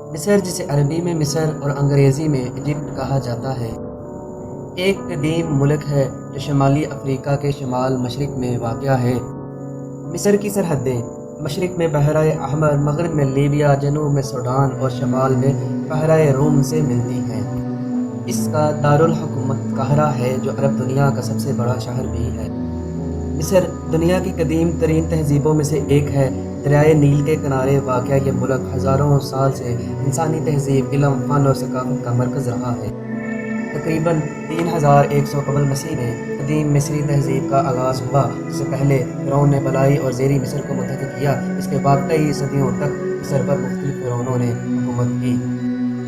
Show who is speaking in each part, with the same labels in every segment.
Speaker 1: مصر، جسے عربی میں مصر اور انگریزی میں ایجپٹ کہا جاتا ہے، ایک قدیم ملک ہے جو شمالی افریقہ کے شمال مشرق میں واقع ہے۔ مصر کی سرحدیں مشرق میں بحیرہ احمر، مغرب میں لیبیا، جنوب میں سوڈان اور شمال میں بحیرہ روم سے ملتی ہیں۔ اس کا دارالحکومت قاہرہ ہے، جو عرب دنیا کا سب سے بڑا شہر بھی ہے۔ مصر دنیا کی قدیم ترین تہذیبوں میں سے ایک ہے۔ دریائے نیل کے کنارے واقع یہ ملک ہزاروں سال سے انسانی تہذیب، علم، فن اور ثقافت کا مرکز رہا ہے۔ تقریباً 3100 قبل مسیح میں قدیم مصری تہذیب کا آغاز ہوا، جس سے پہلے فرعون نے بالائی اور زیریں مصر کو متحد کیا۔ اس کے بعد کئی صدیوں تک مصر پر مختلف فرعونوں نے حکومت کی،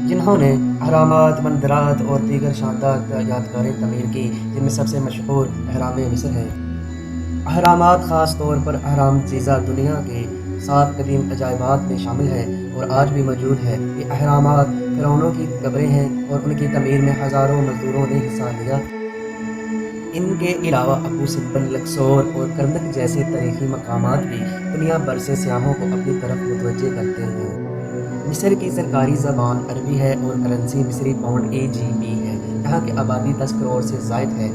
Speaker 1: جنہوں نے اہرامات، مندرات اور دیگر شاندار یادگاریں تعمیر کی، جن میں سب سے مشہور اہرام مصر ہے۔ اہرامات خاص طور پر اہرام جیزہ دنیا کے 7 قدیم عجائبات میں شامل ہے اور آج بھی موجود ہے۔ یہ اہرامات فرعونوں کی قبریں ہیں اور ان کی تعمیر میں ہزاروں مزدوروں نے حصہ لیا۔ ان کے علاوہ ابو سمبل، لکسور اور کرنک جیسے تاریخی مقامات بھی دنیا بھر سے سیاحوں کو اپنی طرف متوجہ کرتے ہیں۔ مصر کی سرکاری زبان عربی ہے اور کرنسی مصری پاؤنڈ (AGP) ہے۔ یہاں کی آبادی 10 کروڑ سے زائد ہے،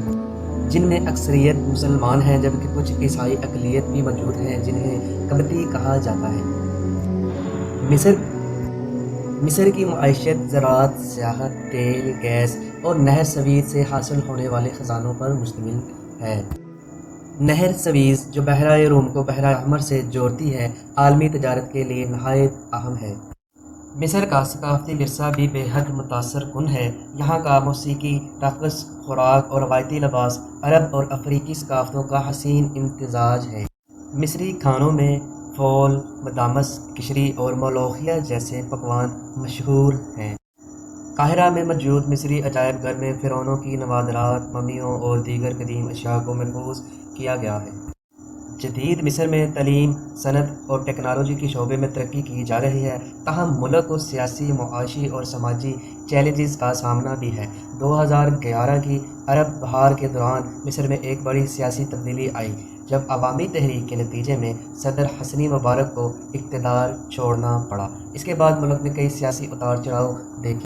Speaker 1: جن میں اکثریت مسلمان ہیں، جبکہ کچھ عیسائی اقلیت بھی موجود ہیں جنہیں قبطی کہا جاتا ہے۔ مصر کی معیشت زراعت، سیاحت، تیل، گیس اور نہر سویز سے حاصل ہونے والے خزانوں پر مشتمل ہے۔ نہر سویز، جو بحیرہ روم کو بحیرہ احمر سے جوڑتی ہے، عالمی تجارت کے لیے نہایت اہم ہے۔ مصر کا ثقافتی ورثہ بھی بے حد متاثر کن ہے۔ یہاں کا موسیقی، رقص، خوراک اور روایتی لباس عرب اور افریقی ثقافتوں کا حسین امتزاج ہے۔ مصری کھانوں میں فول، مدامس، کشری اور ملوخیہ جیسے پکوان مشہور ہیں۔ قاہرہ میں موجود مصری عجائب گھر میں فرعونوں کی نوادرات، ممیوں اور دیگر قدیم اشیاء کو محفوظ کیا گیا ہے۔ جدید مصر میں تعلیم، صنعت اور ٹیکنالوجی کے شعبے میں ترقی کی جا رہی ہے، تاہم ملک کو سیاسی، معاشی اور سماجی چیلنجز کا سامنا بھی ہے۔ 2011 کی عرب بہار کے دوران مصر میں ایک بڑی سیاسی تبدیلی آئی، جب عوامی تحریک کے نتیجے میں صدر حسنی مبارک کو اقتدار چھوڑنا پڑا۔ اس کے بعد ملک نے کئی سیاسی اتار چڑھاؤ دیکھے۔